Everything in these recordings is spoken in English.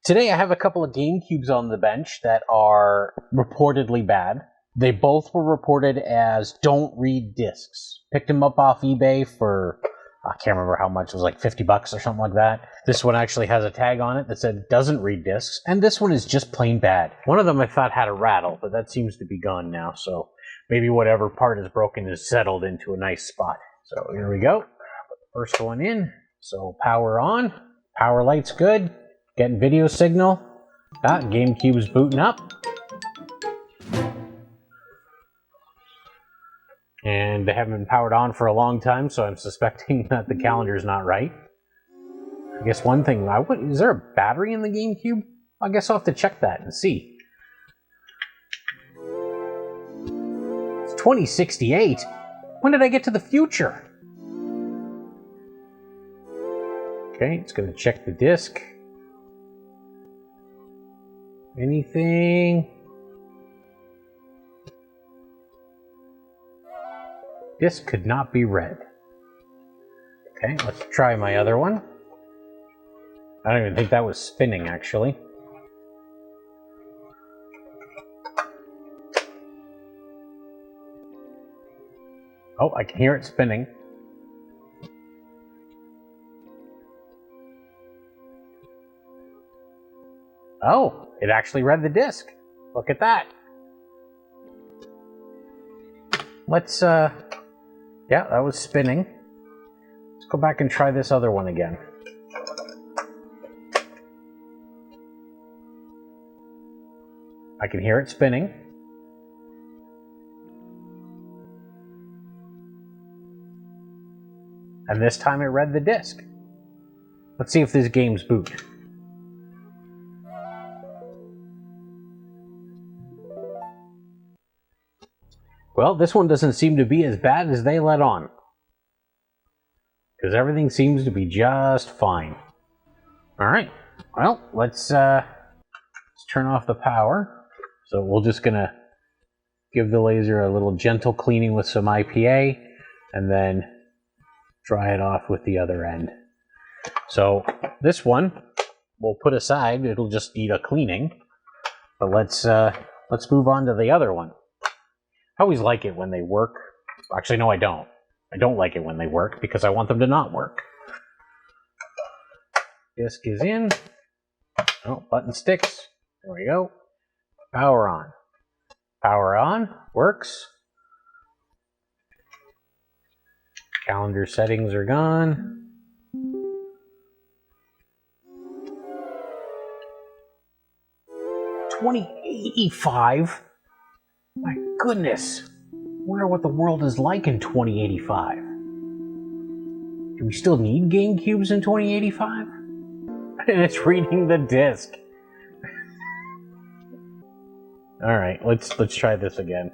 Today I have a couple of GameCubes on the bench that are reportedly bad. They both were reported as don't read discs. Picked them up off eBay for, I can't remember how much, it was like 50 bucks or something like that. This one actually has a tag on it that said doesn't read discs, and this one is just plain bad. One of them I thought had a rattle, but that seems to be gone now, so maybe whatever part is broken is settled into a nice spot. So here we go. Put the first one in. So power on. Power light's good. Getting video signal. GameCube's booting up. And they haven't been powered on for a long time, so I'm suspecting that the calendar's not right. I guess one thing, is there a battery in the GameCube? I guess I'll have to check that and see. It's 2068. When did I get to the future? Okay, it's going to check the disc. Anything? Disc could not be read. Okay, let's try my other one. I don't even think that was spinning, actually. Oh, I can hear it spinning. Oh, it actually read the disc. Look at that. Let's, yeah, that was spinning. Let's go back and try this other one again. I can hear it spinning. And this time it read the disc. Let's see if this game's boot. Well, this one doesn't seem to be as bad as they let on. Because everything seems to be just fine. Alright, well, let's turn off the power. So we're just going to give the laser a little gentle cleaning with some IPA, and then dry it off with the other end. So this one we'll put aside, it'll just need a cleaning. But let's move on to the other one. I always like it when they work. Actually, no, I don't. I don't like it when they work because I want them to not work. Disc is in. Oh, button sticks. There we go. Power on. Power on. Works. Calendar settings are gone. $2085? My goodness. I wonder what the world is like in 2085. Do we still need GameCubes in 2085? And it's reading the disc. Alright, let's try this again.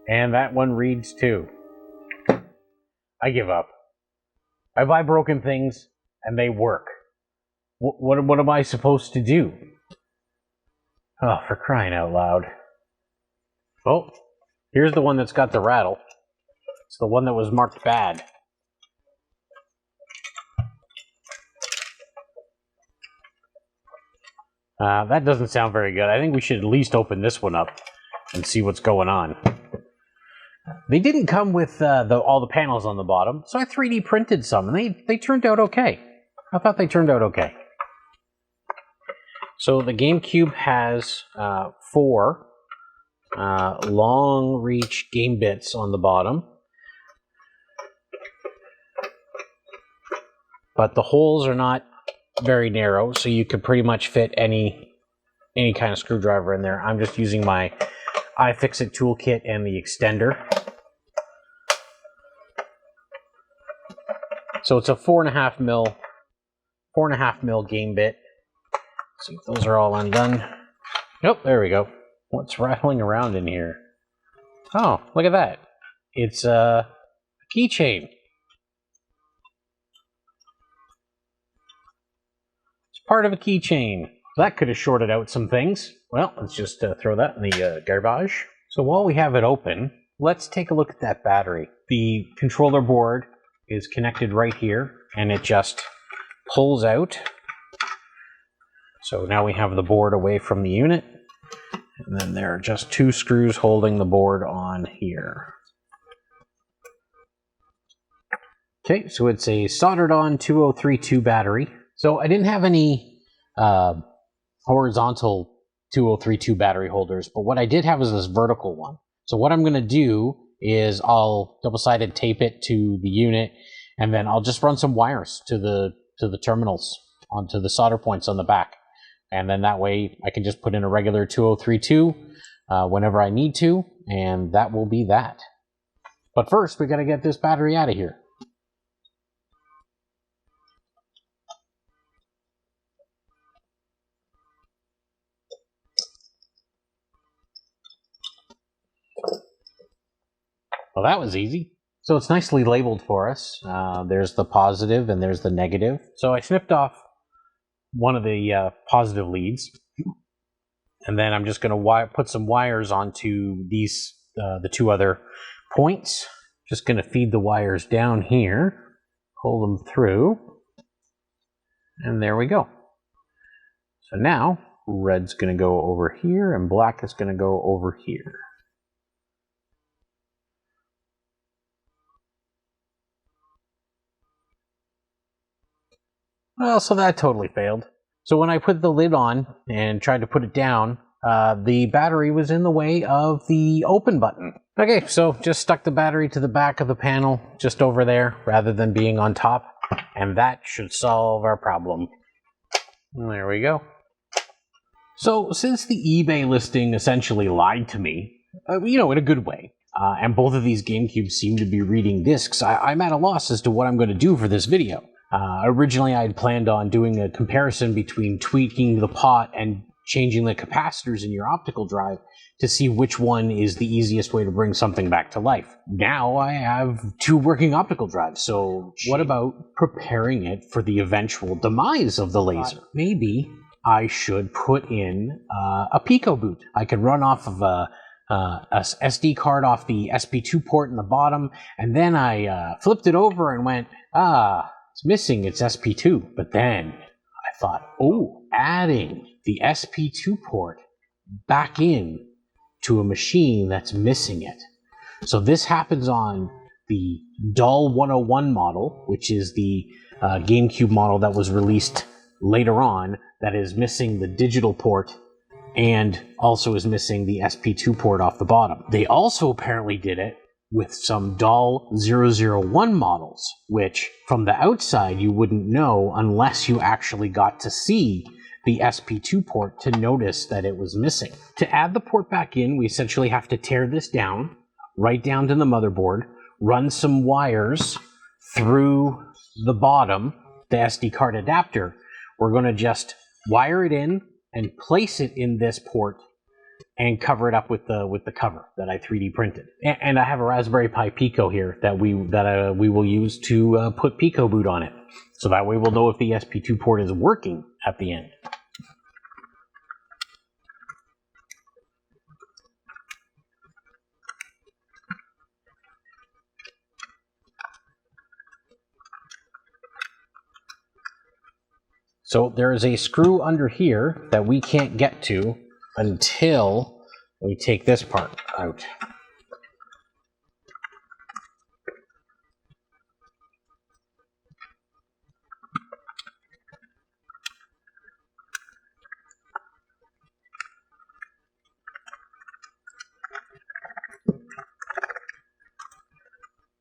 And that one reads too. I give up. I buy broken things and they work. What am I supposed to do? Oh, for crying out loud. Oh, here's the one that's got the rattle. It's the one that was marked bad. That doesn't sound very good. I think we should at least open this one up and see what's going on. They didn't come with all the panels on the bottom, so I 3D printed some, and they turned out okay. I thought they turned out okay. So the GameCube has 4 long-reach game bits on the bottom, but the holes are not very narrow, so you could pretty much fit any kind of screwdriver in there. I'm just using my iFixit toolkit and the extender. So it's a 4.5 mil game bit. Let's see if those are all undone. Nope, there we go. What's rattling around in here? Oh, look at that. It's a keychain. It's part of a keychain. That could have shorted out some things. Well, let's just throw that in the garbage. So while we have it open, let's take a look at that battery. The controller board is connected right here, and it just pulls out. So now we have the board away from the unit, and then there are just 2 screws holding the board on here. Okay, so it's a soldered on 2032 battery. So I didn't have any horizontal 2032 battery holders, but what I did have is this vertical one. So what I'm going to do is I'll double-sided tape it to the unit, and then I'll just run some wires to the terminals onto the solder points on the back. And then that way I can just put in a regular 2032 whenever I need to, and that will be that. But first, we got to get this battery out of here. Well, that was easy. So it's nicely labeled for us. There's the positive and there's the negative. So I snipped off one of the positive leads, and then I'm just going to put some wires onto these the 2 other points. Just going to feed the wires down here, pull them through, and there we go. So now red's going to go over here and black is going to go over here. Well, so that totally failed. So when I put the lid on and tried to put it down, the battery was in the way of the open button. Okay, so just stuck the battery to the back of the panel, just over there, rather than being on top, and that should solve our problem. There we go. So since the eBay listing essentially lied to me, in a good way, and both of these GameCubes seem to be reading discs, I'm at a loss as to what I'm going to do for this video. Originally, I had planned on doing a comparison between tweaking the pot and changing the capacitors in your optical drive to see which one is the easiest way to bring something back to life. Now I have 2 working optical drives, so what about preparing it for the eventual demise of the laser? Maybe I should put in a PicoBoot. I could run off of a SD card off the SP2 port in the bottom, and then I flipped it over and went, it's missing its SP2. But then I thought, adding the SP2 port back in to a machine that's missing it. So this happens on the DOL-001 model, which is the GameCube model that was released later on, that is missing the digital port and also is missing the SP2 port off the bottom. They also apparently did it with some DOL-001 models, which from the outside you wouldn't know unless you actually got to see the SP2 port to notice that it was missing. To add the port back in, we essentially have to tear this down, right down to the motherboard, run some wires through the bottom, the SD card adapter. We're going to just wire it in and place it in this port and cover it up with the cover that I 3D printed. And I have a Raspberry Pi Pico here that we will use to put PicoBoot on it. So that way we'll know if the SP2 port is working at the end. So there is a screw under here that we can't get to until we take this part out.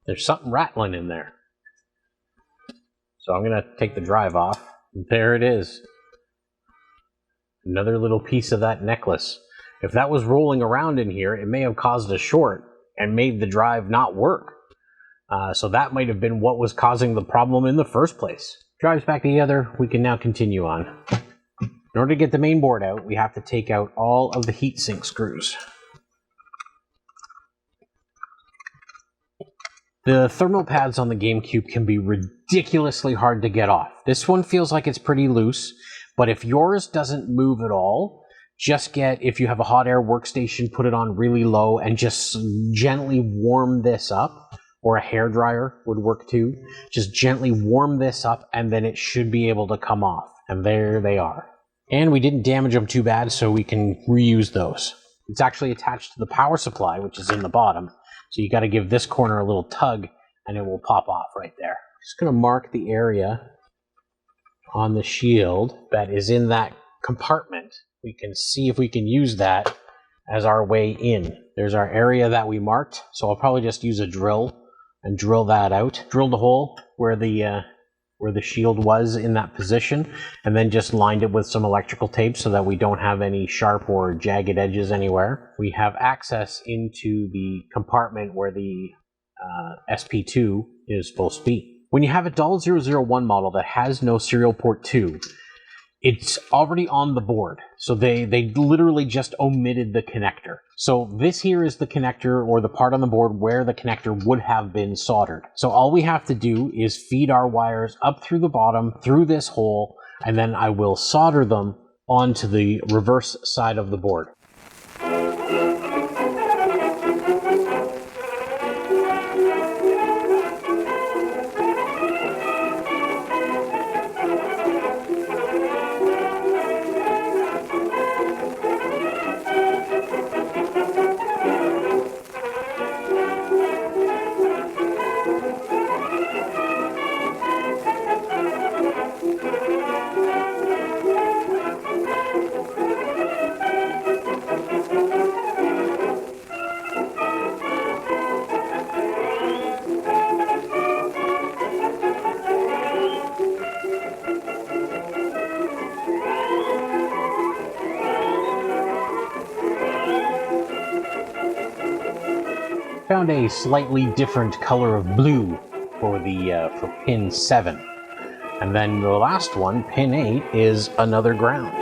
There's something rattling in there. So I'm going to take the drive off. There it is. Another little piece of that necklace. If that was rolling around in here, it may have caused a short and made the drive not work. So that might have been what was causing the problem in the first place. Drive's back together. We can now continue on. In order to get the main board out, we have to take out all of the heatsink screws. The thermal pads on the GameCube can be ridiculously hard to get off. This one feels like it's pretty loose, But if yours doesn't move at all, just if you have a hot air workstation, put it on really low and just gently warm this up, or a hairdryer would work too. Just gently warm this up and then it should be able to come off. And there they are. And we didn't damage them too bad, so we can reuse those. It's actually attached to the power supply, which is in the bottom. So you got to give this corner a little tug and it will pop off right there. Just going to mark the area on the shield that is in that compartment. We can see if we can use that as our way in. There's our area that we marked, so I'll probably just use a drill and drill that out. Drill the hole where the shield was in that position, and then just lined it with some electrical tape so that we don't have any sharp or jagged edges anywhere. We have access into the compartment where the SP2 is supposed to be. When you have a DOL-001 model that has no serial port 2, it's already on the board. So they literally just omitted the connector. So this here is the connector, or the part on the board where the connector would have been soldered. So all we have to do is feed our wires up through the bottom, through this hole, and then I will solder them onto the reverse side of the board. Found a slightly different color of blue for pin 7. And then the last one, pin 8, is another ground.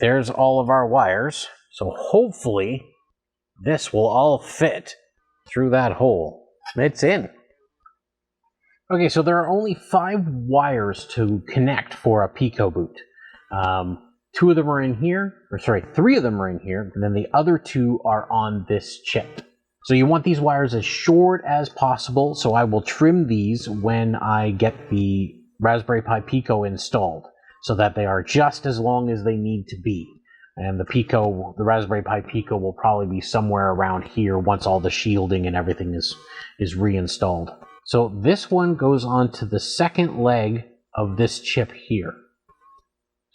There's all of our wires, so hopefully this will all fit through that hole. It's in. Okay, so there are only 5 wires to connect for a PicoBoot. 2 of them are in here, or sorry, 3 of them are in here, and then the other 2 are on this chip. So you want these wires as short as possible, so I will trim these when I get the Raspberry Pi Pico installed, so that they are just as long as they need to be. And the Raspberry Pi Pico will probably be somewhere around here once all the shielding and everything is reinstalled. So this one goes onto the second leg of this chip here.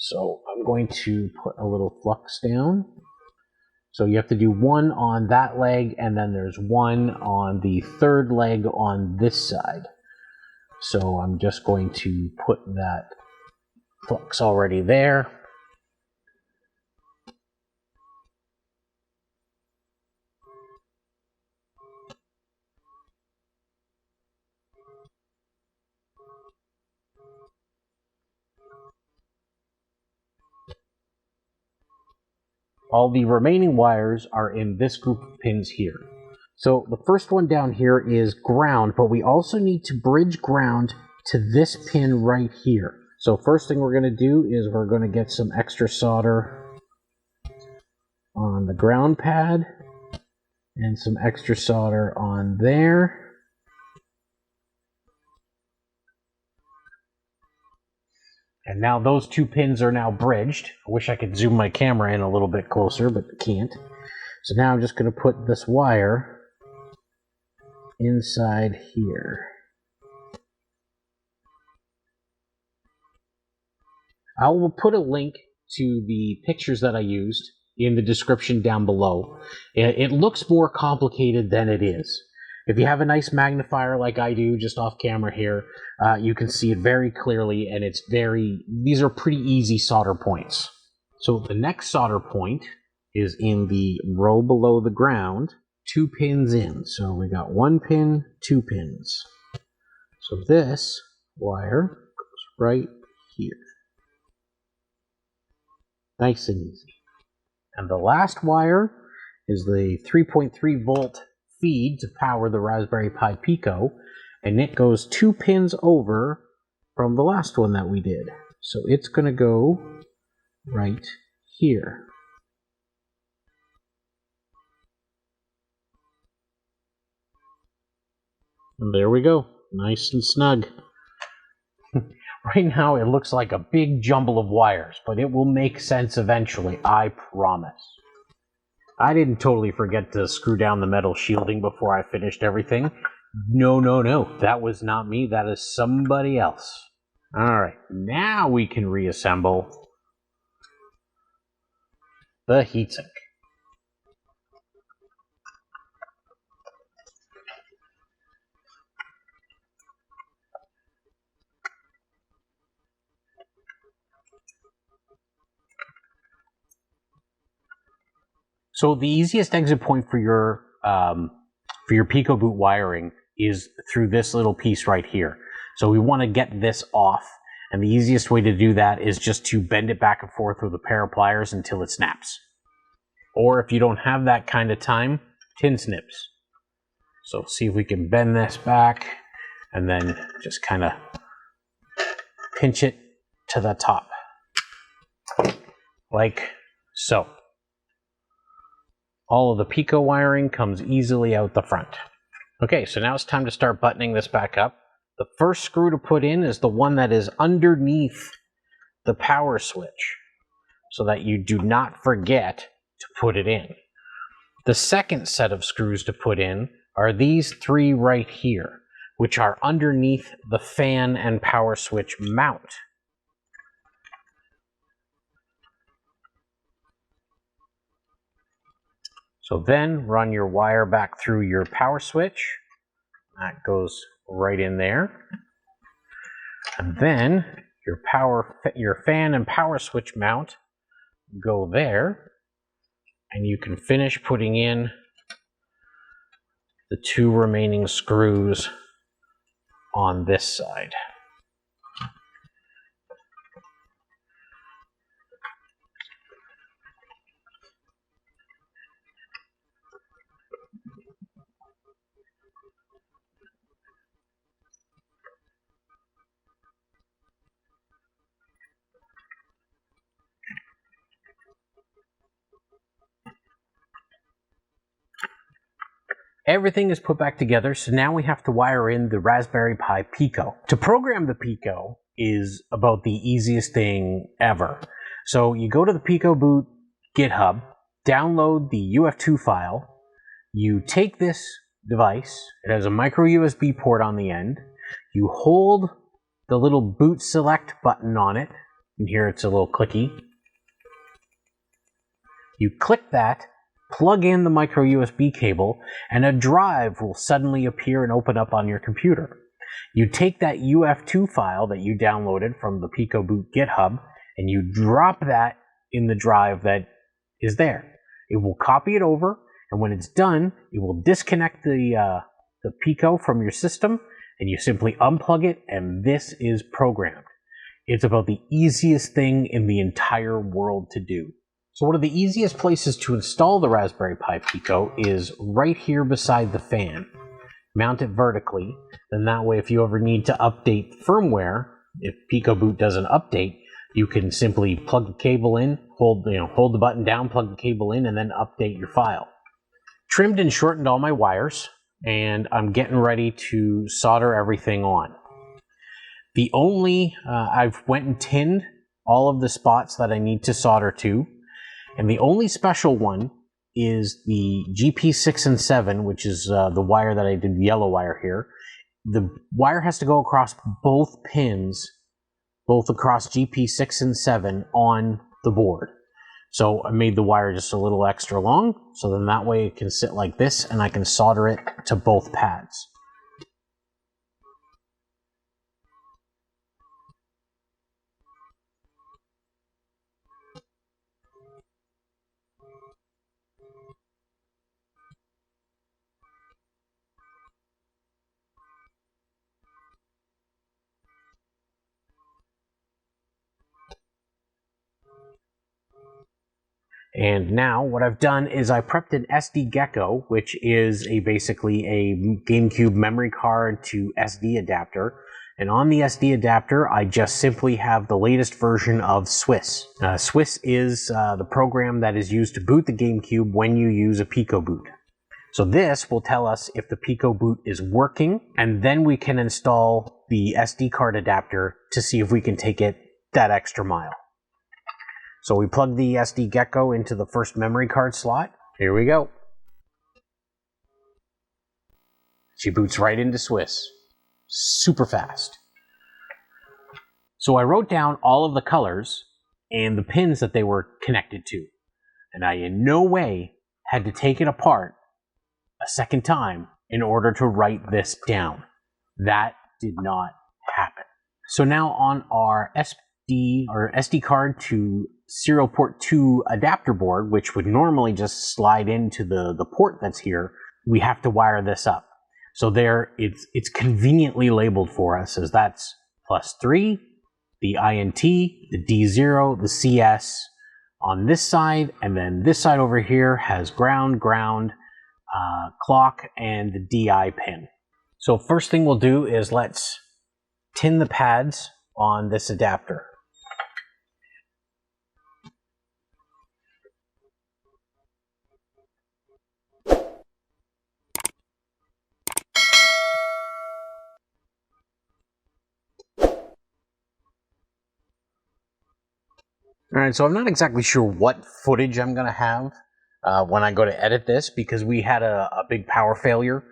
So I'm going to put a little flux down. So you have to do one on that leg, and then there's one on the third leg on this side. So I'm just going to put that flux already there. All the remaining wires are in this group of pins here. So the first one down here is ground, but we also need to bridge ground to this pin right here. So first thing we're going to do is we're going to get some extra solder on the ground pad and some extra solder on there. And now those 2 pins are now bridged. I wish I could zoom my camera in a little bit closer, but I can't. So now I'm just going to put this wire inside here. I will put a link to the pictures that I used in the description down below. It looks more complicated than it is. If you have a nice magnifier like I do, just off camera here, you can see it very clearly, and these are pretty easy solder points. So the next solder point is in the row below the ground, 2 pins in. So we got 1 pin, 2 pins. So this wire goes right here. Nice and easy. And the last wire is the 3.3 volt feed to power the Raspberry Pi Pico, and it goes 2 pins over from the last one that we did. So it's going to go right here. And there we go, nice and snug. Right now it looks like a big jumble of wires, but it will make sense eventually, I promise. I didn't totally forget to screw down the metal shielding before I finished everything. No, that was not me, that is somebody else. Alright, now we can reassemble the heatsink. So the easiest exit point for your PicoBoot wiring is through this little piece right here. So we want to get this off, and the easiest way to do that is just to bend it back and forth with a pair of pliers until it snaps. Or if you don't have that kind of time, tin snips. So see if we can bend this back and then just kind of pinch it to the top. Like so. All of the Pico wiring comes easily out the front. Okay, so now it's time to start buttoning this back up. The first screw to put in is the one that is underneath the power switch, so that you do not forget to put it in. The second set of screws to put in are these 3 right here, which are underneath the fan and power switch mount. So then run your wire back through your power switch. That goes right in there. And then your fan and power switch mount go there. And you can finish putting in the 2 remaining screws on this side. Everything is put back together, so now we have to wire in the Raspberry Pi Pico. To program the Pico is about the easiest thing ever. So you go to the PicoBoot Github, download the UF2 file, you take this device, it has a micro USB port on the end, you hold the little boot select button on it, and here it's a little clicky. You click that, plug in the micro USB cable, and a drive will suddenly appear and open up on your computer. You take that UF2 file that you downloaded from the PicoBoot GitHub, and you drop that in the drive that is there. It will copy it over, and when it's done, it will disconnect the Pico from your system, and you simply unplug it, and this is programmed. It's about the easiest thing in the entire world to do. So one of the easiest places to install the Raspberry Pi Pico is right here beside the fan. Mount it vertically, then that way if you ever need to update firmware, if PicoBoot doesn't update, you can simply plug the cable in, hold the button down, plug the cable in, and then update your file. Trimmed and shortened all my wires, and I'm getting ready to solder everything on. I've went and tinned all of the spots that I need to solder to. And the only special one is the GP6 and 7, which is the wire that I did, the yellow wire here. The wire has to go across both pins, both across GP6 and 7 on the board. So I made the wire just a little extra long, so then that way it can sit like this and I can solder it to both pads. And now what I've done is I prepped an SD Gecko, which is basically a GameCube memory card to SD adapter. And on the SD adapter, I just simply have the latest version of Swiss. Swiss is the program that is used to boot the GameCube when you use a PicoBoot. So this will tell us if the PicoBoot is working, and then we can install the SD card adapter to see if we can take it that extra mile. So we plug the SD Gecko into the first memory card slot. Here we go. She boots right into Swiss. Super fast. So I wrote down all of the colors and the pins that they were connected to. And I in no way had to take it apart a second time in order to write this down. That did not happen. So now on our SD card to serial port 2 adapter board, which would normally just slide into the port that's here, we have to wire this up. So there, it's conveniently labeled for us as that's +3, the INT, the D0, the CS on this side, and then this side over here has ground, clock, and the DI pin. So first thing we'll do is let's tin the pads on this adapter. Alright, so I'm not exactly sure what footage I'm going to have when I go to edit this, because we had a big power failure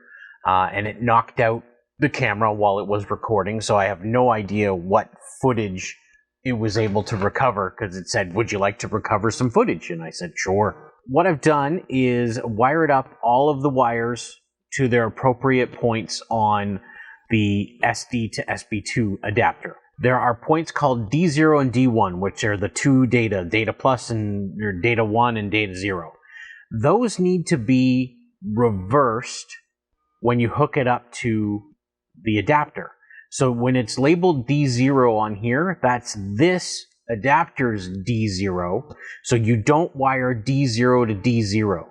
and it knocked out the camera while it was recording, so I have no idea what footage it was able to recover, because it said, would you like to recover some footage? And I said, sure. What I've done is wired up all of the wires to their appropriate points on the SD to SP2 adapter. There are points called D0 and D1, which are the two data plus and or data 1 and data 0. Those need to be reversed when you hook it up to the adapter. So when it's labeled D0 on here, that's this adapter's D0. So you don't wire D0 to D0.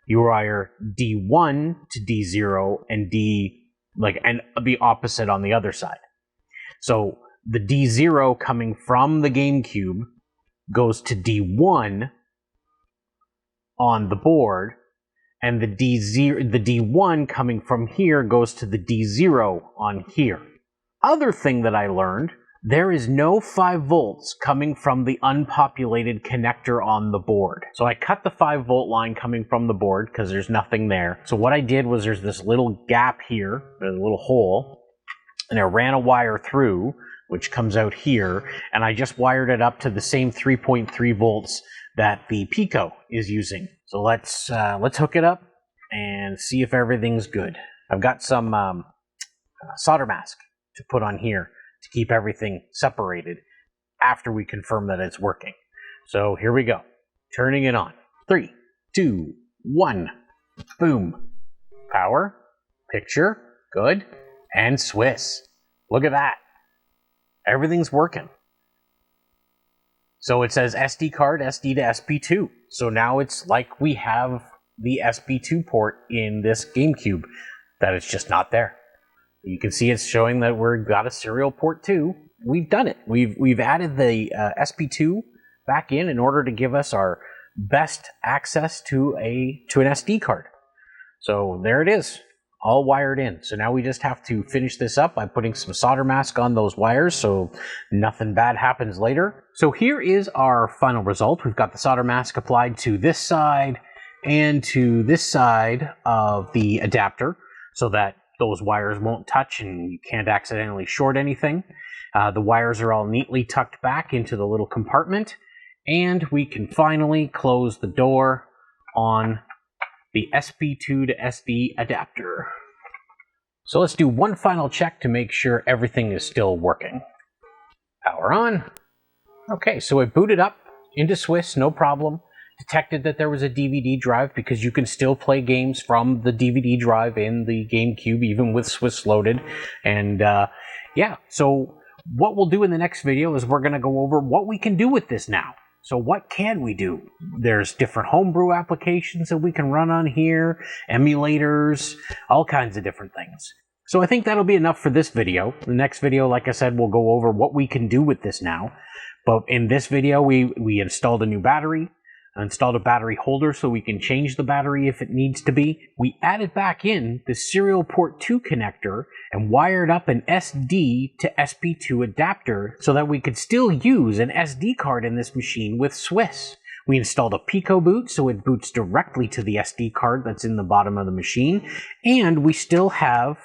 You wire D1 to D0 and and the opposite on the other side. So the D0 coming from the GameCube goes to D1 on the board, and the D1 coming from here goes to the D0 on here. Other thing that I learned, there is no 5 volts coming from the unpopulated connector on the board. So I cut the 5 volt line coming from the board because there's nothing there. So what I did was there's this little gap here, there's a little hole, and I ran a wire through, which comes out here, and I just wired it up to the same 3.3 volts that the Pico is using. So let's hook it up and see if everything's good. I've got some solder mask to put on here to keep everything separated after we confirm that it's working. So here we go. Turning it on. 3, 2, 1. Boom. Power. Picture. Good. And Swiss. Look at that. Everything's working. So it says SD card, SD to SP2. So now it's like we have the SP2 port in this GameCube, that it's just not there. You can see it's showing that we've got a serial port 2. We've done it. We've added the SP2 back in order to give us our best access to an SD card. So there it is, all wired in. So now we just have to finish this up by putting some solder mask on those wires so nothing bad happens later. So here is our final result. We've got the solder mask applied to this side and to this side of the adapter so that those wires won't touch and you can't accidentally short anything. The wires are all neatly tucked back into the little compartment, and we can finally close the door on the SP2 to SD adapter. So let's do one final check to make sure everything is still working. Power on. Okay, so it booted up into Swiss, no problem. Detected that there was a DVD drive because you can still play games from the DVD drive in the GameCube even with Swiss loaded. And yeah, so what we'll do in the next video is we're going to go over what we can do with this now. So what can we do? There's different homebrew applications that we can run on here, emulators, all kinds of different things. So I think that'll be enough for this video. The next video, like I said, we'll go over what we can do with this now. But in this video, we installed a new battery, installed a battery holder so we can change the battery if it needs to be. We added back in the serial port 2 connector and wired up an SD to SP2 adapter so that we could still use an SD card in this machine with Swiss. We installed a PicoBoot so it boots directly to the SD card that's in the bottom of the machine, and we still have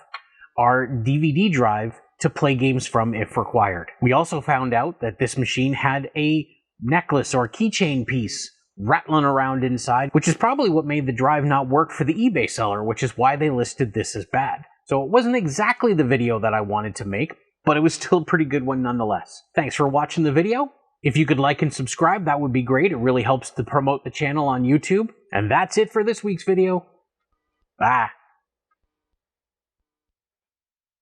our DVD drive to play games from if required. We also found out that this machine had a necklace or keychain piece rattling around inside, which is probably what made the drive not work for the eBay seller, which is why they listed this as bad. So it wasn't exactly the video that I wanted to make, but it was still a pretty good one nonetheless. Thanks for watching the video. If you could like and subscribe, that would be great. It really helps to promote the channel on YouTube. And that's it for this week's video. Bye.